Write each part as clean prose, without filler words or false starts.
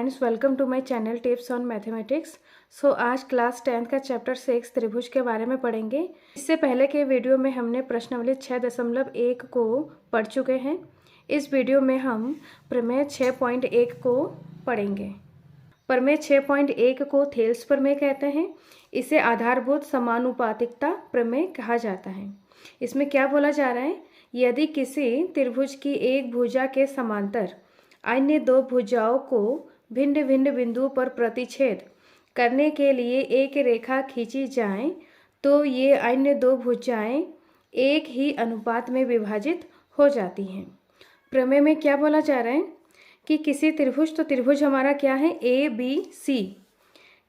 Friends, welcome to my channel tips on mathematics. So आज class 10 का chapter 6 त्रिभुज के बारे में पढ़ेंगे। इससे पहले के वीडियो में हमने प्रश्नावली 6.1 को पढ़ चुके हैं। इस वीडियो में हम प्रमेय 6.1 को पढ़ेंगे। प्रमेय 6.1 को थेल्स प्रमेय कहते हैं। इसे आधारभूत समानुपातिकता प्रमेय कहा जाता है। इसमें क्या बोला जा रहा है, यदि किसी त्रिभुज की एक भुजा के समांतर अन्य दो भुजाओं को भिन्न भिन्न बिंदुओं पर प्रतिच्छेद करने के लिए एक रेखा खींची जाए तो ये अन्य दो भुजाएं एक ही अनुपात में विभाजित हो जाती हैं। प्रमेय में क्या बोला जा रहा है कि किसी त्रिभुज, तो त्रिभुज हमारा क्या है, ए बी सी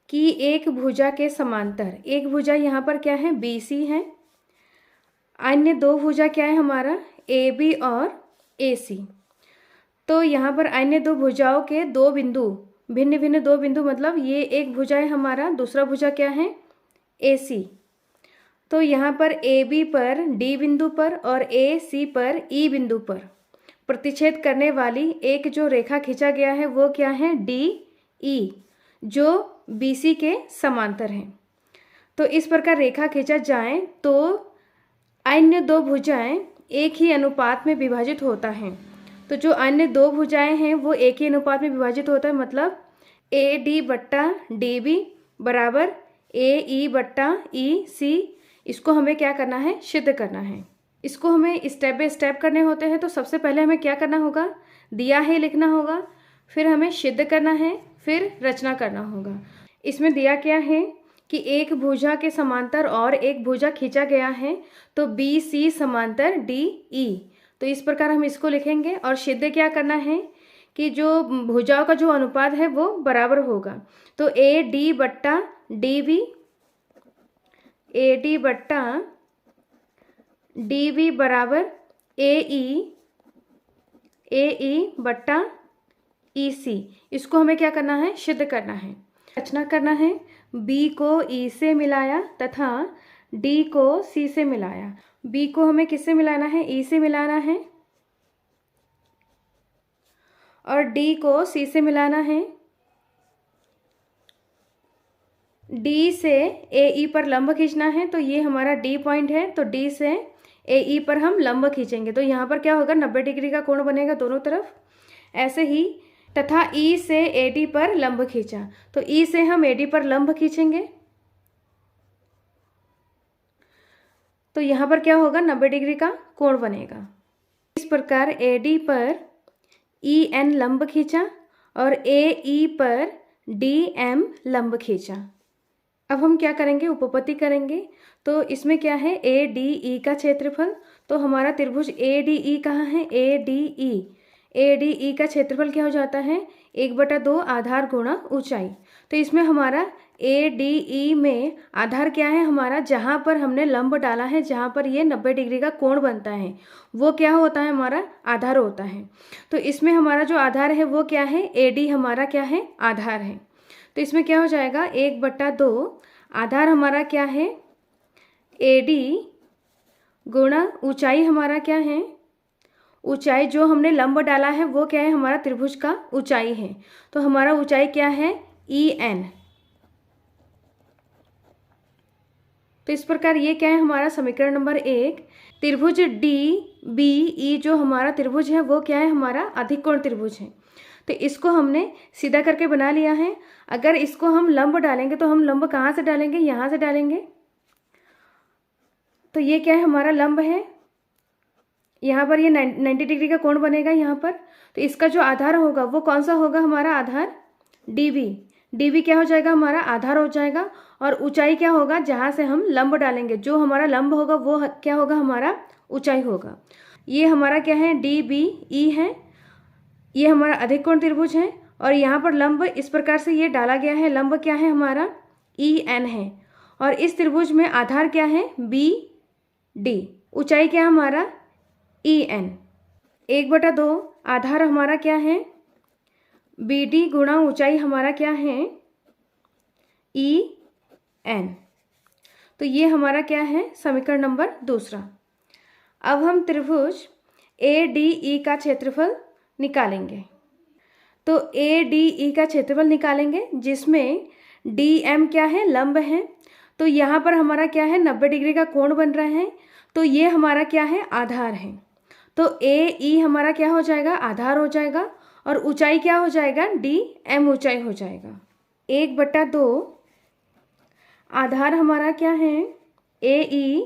की एक भुजा के समांतर, एक भुजा यहाँ पर क्या है, बी सी है, अन्य दो भुजा क्या है हमारा, ए बी और ए सी। तो यहाँ पर अन्य दो भुजाओं के दो बिंदु, भिन्न भिन्न दो बिंदु, मतलब ये एक भुजा है हमारा, दूसरा भुजा क्या है, ए सी। तो यहाँ पर ए बी पर डी बिंदु पर और ए सी पर ई बिंदु पर प्रतिच्छेद करने वाली एक जो रेखा खींचा गया है वो क्या है, डी ई, जो बी सी के समांतर है। तो इस प्रकार रेखा खींचा जाए तो अन्य दो भुजाएं एक ही अनुपात में विभाजित होता है। तो जो अन्य दो भुजाएं हैं वो एक ही अनुपात में विभाजित होता है, मतलब ए डी बट्टा डी बी बराबर ए ई बट्टा ई सी। इसको हमें क्या करना है, सिद्ध करना है। इसको हमें स्टेप बाय स्टेप करने होते हैं। तो सबसे पहले हमें क्या करना होगा, दिया है लिखना होगा, फिर हमें सिद्ध करना है, फिर रचना करना होगा। इसमें दिया क्या है कि एक भुजा के समांतर और एक भुजा खींचा गया है तो बी सी समांतर डी ई। तो इस प्रकार हम इसको लिखेंगे और सिद्ध क्या करना है कि जो भुजाओं का जो अनुपात है वो बराबर होगा। तो ए डी बट्टा डी बी, ए डी बट्टा डी बी बराबर ए ई बट्टा ई सी। इसको हमें क्या करना है, सिद्ध करना है, रचना करना है। बी को ई से मिलाया तथा डी को सी से मिलाया। बी को हमें किससे मिलाना है, ई से मिलाना है, और डी को सी से मिलाना है। डी से ए ई पर लंब खींचना है, तो ये हमारा डी पॉइंट है, तो डी से ए ई पर हम लंब खींचेंगे तो यहाँ पर क्या होगा, 90 डिग्री का कोण बनेगा दोनों तरफ। ऐसे ही तथा ई से ए डी पर लंब खींचा, तो ई से हम ए डी पर लंब खींचेंगे तो यहाँ पर क्या होगा, 90 डिग्री का कोण बनेगा। इस प्रकार ए डी पर ई एन लंब खींचा और ए ई पर डी एम लंब खींचा। अब हम क्या करेंगे, उपपत्ति करेंगे। तो इसमें क्या है, ए डी ई का क्षेत्रफल। तो हमारा त्रिभुज ए डी ई कहाँ है, A D E, A D E का क्षेत्रफल क्या हो जाता है, 1/2 आधार गुणा ऊंचाई। तो इसमें हमारा ए डी ई में आधार क्या है हमारा, जहाँ पर हमने लंब डाला है, जहाँ पर ये 90 डिग्री का कोण बनता है वो क्या होता है, हमारा आधार होता है। तो इसमें हमारा जो आधार है वो क्या है, ए डी हमारा क्या है, आधार है। तो इसमें क्या हो जाएगा, 1/2 आधार हमारा क्या है, ए डी गुणा ऊंचाई हमारा क्या है, ऊंचाई जो हमने लंब डाला है वो क्या है, हमारा त्रिभुज का ऊंचाई है। तो हमारा ऊंचाई क्या है, ई एन। तो इस प्रकार ये क्या है, हमारा समीकरण नंबर 1। त्रिभुज डी बी ई जो हमारा त्रिभुज है वो क्या है, हमारा अधिक कोण त्रिभुज है। तो इसको हमने सीधा करके बना लिया है। अगर इसको हम लंब डालेंगे तो हम लंब कहाँ से डालेंगे, यहाँ से डालेंगे। तो ये क्या है, हमारा लंब है, यहाँ पर ये 90 डिग्री का कोण बनेगा यहाँ पर। तो इसका जो आधार होगा वो कौन सा होगा, हमारा आधार डी बी। डी बी क्या हो जाएगा, हमारा आधार हो जाएगा। और ऊंचाई क्या होगा, जहाँ से हम लंब डालेंगे, जो हमारा लंब होगा वो क्या होगा, हमारा ऊंचाई होगा। ये हमारा क्या है, डी बी ई है, ये हमारा अधिक कोण त्रिभुज है। और यहाँ पर लंब इस प्रकार से ये डाला गया है, लंब क्या है हमारा, ई एन है। और इस त्रिभुज में आधार क्या है, बी डी, ऊंचाई क्या है हमारा, ई एन। 1/2 आधार हमारा क्या है, बी डी गुणा ऊंचाई हमारा क्या है, ई एन। तो ये हमारा क्या है, समीकरण नंबर 2। अब हम त्रिभुज ए डी ई का क्षेत्रफल निकालेंगे। तो ADE का क्षेत्रफल निकालेंगे, जिसमें DM क्या है, लंब है। तो यहाँ पर हमारा क्या है, 90 डिग्री का कोण बन रहा है, तो ये हमारा क्या है, आधार है। तो AE हमारा क्या हो जाएगा, आधार हो जाएगा, और ऊंचाई क्या हो जाएगा, DM ऊंचाई हो जाएगा। 1/2 आधार हमारा क्या है, AE,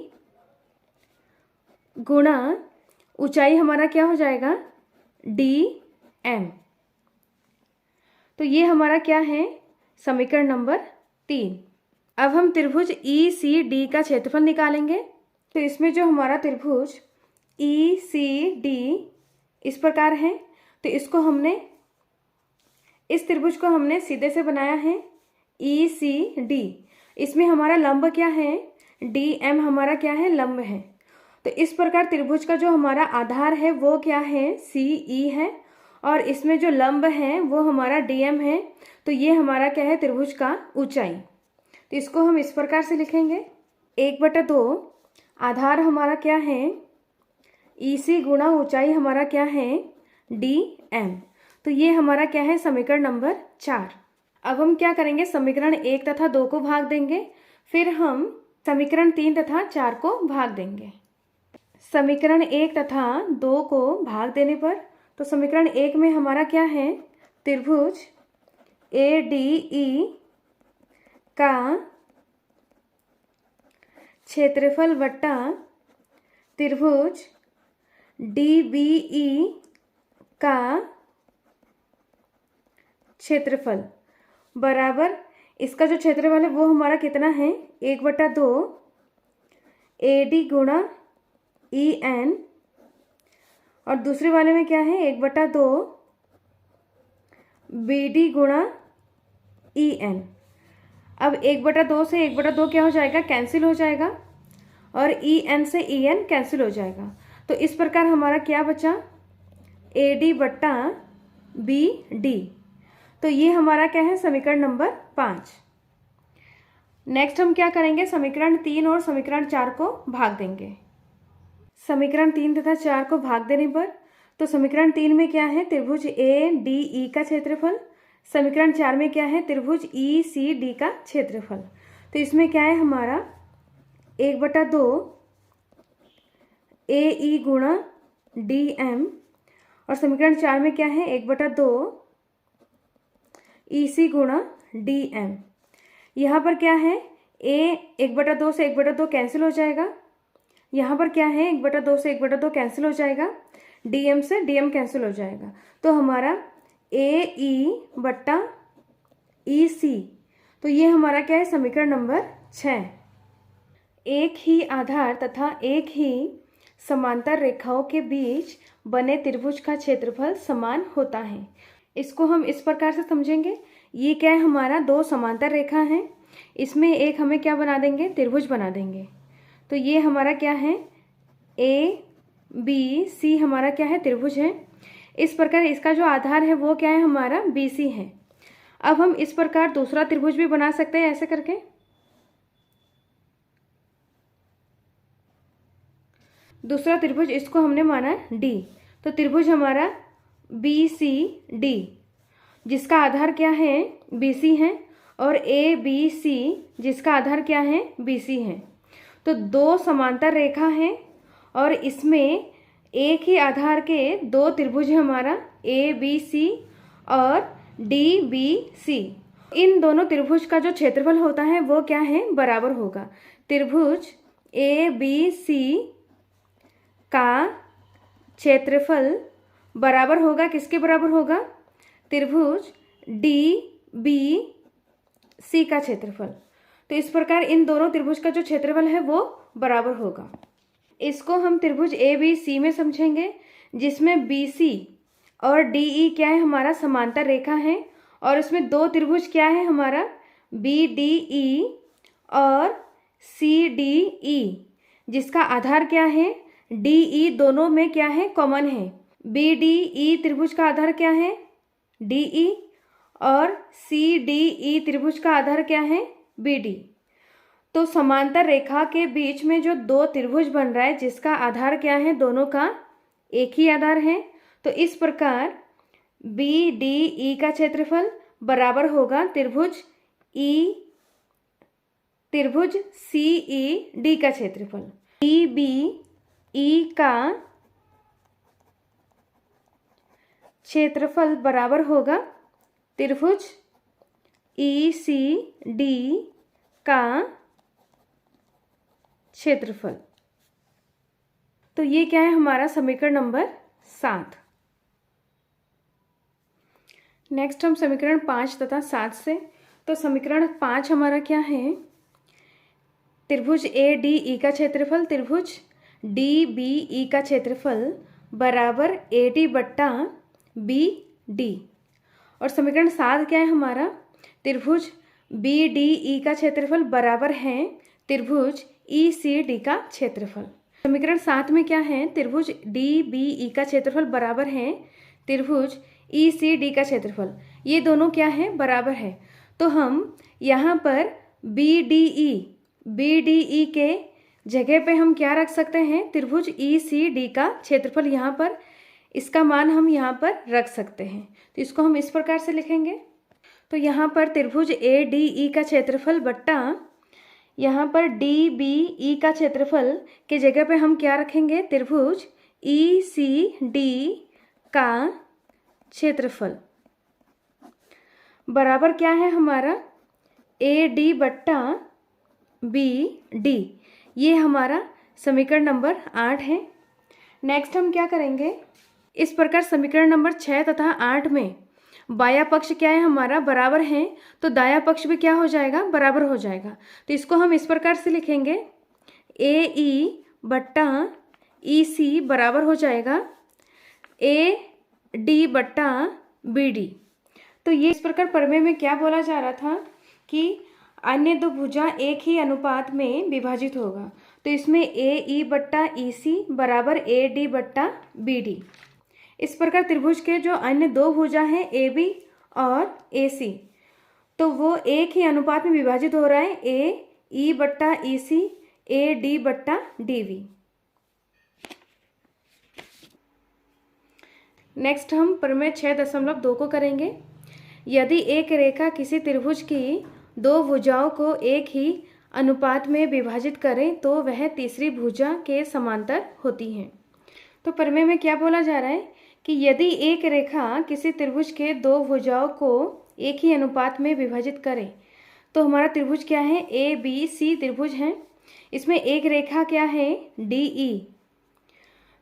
गुणा ऊंचाई हमारा क्या हो जाएगा, DM। तो ये हमारा क्या है, समीकरण नंबर 3। अब हम त्रिभुज ECD का क्षेत्रफल निकालेंगे। तो इसमें जो हमारा त्रिभुज ECD इस प्रकार है, तो इस त्रिभुज को हमने सीधे से बनाया है ECD। इसमें हमारा लंब क्या है, DM हमारा क्या है, लंब है। तो इस प्रकार त्रिभुज का जो हमारा आधार है वो क्या है, CE है, और इसमें जो लंब है वो हमारा DM है। तो ये हमारा क्या है, त्रिभुज का ऊंचाई। तो इसको हम इस प्रकार से लिखेंगे, 1/2 आधार हमारा क्या है, EC, गुणा ऊंचाई हमारा क्या है, DM। तो ये हमारा क्या है, समीकरण नंबर 4। अब हम क्या करेंगे, समीकरण 1 तथा 2 को भाग देंगे, फिर हम समीकरण 3 तथा 4 को भाग देंगे। समीकरण 1 तथा 2 को भाग देने पर, तो समीकरण 1 में हमारा क्या है, त्रिभुज ADE का क्षेत्रफल वट्टा त्रिभुज DBE का क्षेत्रफल बराबर, इसका जो क्षेत्रफल है वो हमारा कितना है, 1/2 AD गुणा EN, और दूसरे वाले में क्या है, 1/2 BD गुणा EN। अब 1/2 से 1/2 क्या हो जाएगा, कैंसिल हो जाएगा, और EN से EN कैंसिल हो जाएगा। तो इस प्रकार हमारा क्या बचा, AD/BD। तो ये हमारा क्या है, समीकरण नंबर 5। नेक्स्ट हम क्या करेंगे, समीकरण 3 और समीकरण 4 को भाग देंगे। समीकरण 3 तथा 4 को भाग देने पर, तो समीकरण 3 में क्या है, त्रिभुज ADE का क्षेत्रफल। समीकरण 4 में क्या है, त्रिभुज ECD का क्षेत्रफल। तो इसमें क्या है हमारा, 1/2 AE गुणा DM, और समीकरण 4 में क्या है, 1/2 EC गुणा DM। यहाँ पर क्या है, 1/2 से 1/2 कैंसिल हो जाएगा, यहाँ पर क्या है, 1/2 से 1/2 कैंसिल हो जाएगा, DM से DM कैंसिल हो जाएगा। तो हमारा AE/EC, तो ये हमारा क्या है, समीकरण नंबर 6। एक ही आधार तथा एक ही समांतर रेखाओं के बीच बने त्रिभुज का क्षेत्रफल समान होता है। इसको हम इस प्रकार से समझेंगे, ये क्या है, हमारा 2 समांतर रेखा हैं, इसमें एक हमें क्या बना देंगे, त्रिभुज बना देंगे। तो ये हमारा क्या है, ABC हमारा क्या है, त्रिभुज है। इस प्रकार इसका जो आधार है वो क्या है, हमारा BC है। अब हम इस प्रकार दूसरा त्रिभुज भी बना सकते हैं, ऐसे करके। दूसरा त्रिभुज, इसको हमने माना D। तो त्रिभुज हमारा BCD, जिसका आधार क्या है, BC है, और ABC जिसका आधार क्या है, BC है। तो 2 समांतर रेखा है, और इसमें एक ही आधार के 2 त्रिभुज है, हमारा ABC और DBC। इन दोनों त्रिभुज का जो क्षेत्रफल होता है वो क्या है, बराबर होगा। त्रिभुज ABC का क्षेत्रफल बराबर होगा, किसके बराबर होगा, त्रिभुज DBC का क्षेत्रफल। तो इस प्रकार इन दोनों त्रिभुज का जो क्षेत्रफल है वो बराबर होगा। इसको हम त्रिभुज ABC में समझेंगे, जिसमें BC और DE क्या है, हमारा समांतर रेखा है, और उसमें 2 त्रिभुज क्या है, हमारा BDE और CDE, जिसका आधार क्या है, DE। दोनों में क्या है, कॉमन है। BDE त्रिभुज का आधार क्या है, DE, और CDE त्रिभुज का आधार क्या है, BD। तो समांतर रेखा के बीच में जो 2 त्रिभुज बन रहा है, जिसका आधार क्या है, दोनों का एक ही आधार है। तो इस प्रकार बी डी ई का क्षेत्रफल बराबर होगा त्रिभुज सी ई डी का क्षेत्रफल। डी बी ई का क्षेत्रफल बराबर होगा त्रिभुज ई सी डी का क्षेत्रफल। तो ये क्या है हमारा समीकरण नंबर 7। नेक्स्ट हम समीकरण 5 तथा 7 से, तो समीकरण 5 हमारा क्या है, त्रिभुज ए डी ई का क्षेत्रफल त्रिभुज डी बी ई का क्षेत्रफल बराबर ए डी बट्टा बी डी। और समीकरण 7 क्या है हमारा, त्रिभुज बी डी ई का क्षेत्रफल बराबर है त्रिभुज ई सी डी का क्षेत्रफल। समीकरण 7 में क्या है, त्रिभुज डी बी ई का क्षेत्रफल बराबर है त्रिभुज ई सी डी का क्षेत्रफल। ये दोनों क्या है, बराबर है। तो हम यहाँ पर बी डी ई के जगह पे हम क्या रख सकते हैं, त्रिभुज ई सी डी का क्षेत्रफल यहाँ पर इसका मान हम यहाँ पर रख सकते हैं। तो इसको हम इस प्रकार से लिखेंगे। तो यहाँ पर त्रिभुज ए डी ई का क्षेत्रफल बट्टा यहाँ पर डी बी ई का क्षेत्रफल के जगह पे हम क्या रखेंगे, त्रिभुज ई सी डी का क्षेत्रफल बराबर क्या है हमारा ए डी बट्टा बी डी। ये हमारा समीकरण नंबर 8 है। नेक्स्ट हम क्या करेंगे, इस प्रकार समीकरण नंबर 6 तथा 8 में बाया पक्ष क्या है हमारा, बराबर है, तो दाया पक्ष भी क्या हो जाएगा, बराबर हो जाएगा। तो इसको हम इस प्रकार से लिखेंगे, ए ई बट्टा ई सी बराबर हो जाएगा ए डी बट्टा बी डी। तो ये इस प्रकार प्रमेय में क्या बोला जा रहा था कि अन्य दो भुजा एक ही अनुपात में विभाजित होगा। तो इसमें ए ई बट्टा ई सी बराबर ए डी बट्टा बी डी। इस प्रकार त्रिभुज के जो अन्य दो भुजा हैं ए बी और ए सी, तो वो एक ही अनुपात में विभाजित हो रहा है, ए ई बट्टा ई सी ए डी बट्टा डी वी। नेक्स्ट हम प्रमेय 6.2 को करेंगे। यदि एक रेखा किसी त्रिभुज की दो भुजाओं को एक ही अनुपात में विभाजित करें तो वह तीसरी भुजा के समांतर होती है। तो प्रमेय में क्या बोला जा रहा है कि यदि एक रेखा किसी त्रिभुज के दो भुजाओं को एक ही अनुपात में विभाजित करे तो हमारा त्रिभुज क्या है, ए बी सी त्रिभुज है। इसमें एक रेखा क्या है, डी ई,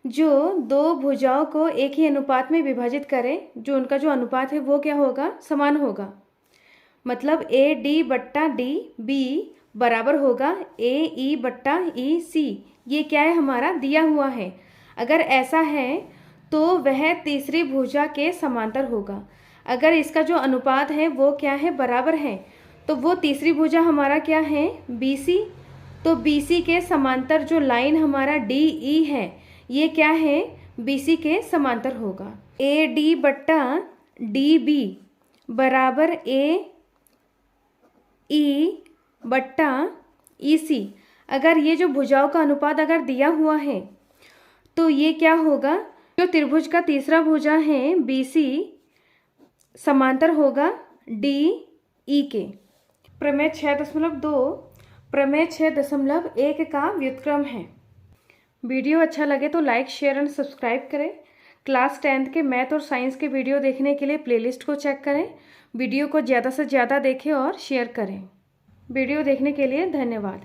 जो दो भुजाओं को एक ही अनुपात में विभाजित करे, जो उनका जो अनुपात है वो क्या होगा, समान होगा। मतलब ए डी बट्टा डी बी बराबर होगा ए ई बट्टा ई सी। ये क्या है हमारा, दिया हुआ है। अगर ऐसा है तो वह तीसरी भुजा के समांतर होगा। अगर इसका जो अनुपात है वो क्या है, बराबर है, तो वो तीसरी भुजा हमारा क्या है, बी सी। तो बी सी के समांतर जो लाइन हमारा डी ई है ये क्या है, बी सी के समांतर होगा। ए डी बट्टा डी बी बराबर ए ई बट्टा ई सी। अगर ये जो भुजाओं का अनुपात अगर दिया हुआ है तो ये क्या होगा, जो त्रिभुज का तीसरा भुजा है बी सी समांतर होगा डी ई के। प्रमेय 6.2 प्रमेय 6.1 का व्युत्क्रम है। वीडियो अच्छा लगे तो लाइक शेयर एंड सब्सक्राइब करें। क्लास 10th के मैथ और साइंस के वीडियो देखने के लिए प्लेलिस्ट को चेक करें। वीडियो को ज़्यादा से ज़्यादा देखें और शेयर करें। वीडियो देखने के लिए धन्यवाद।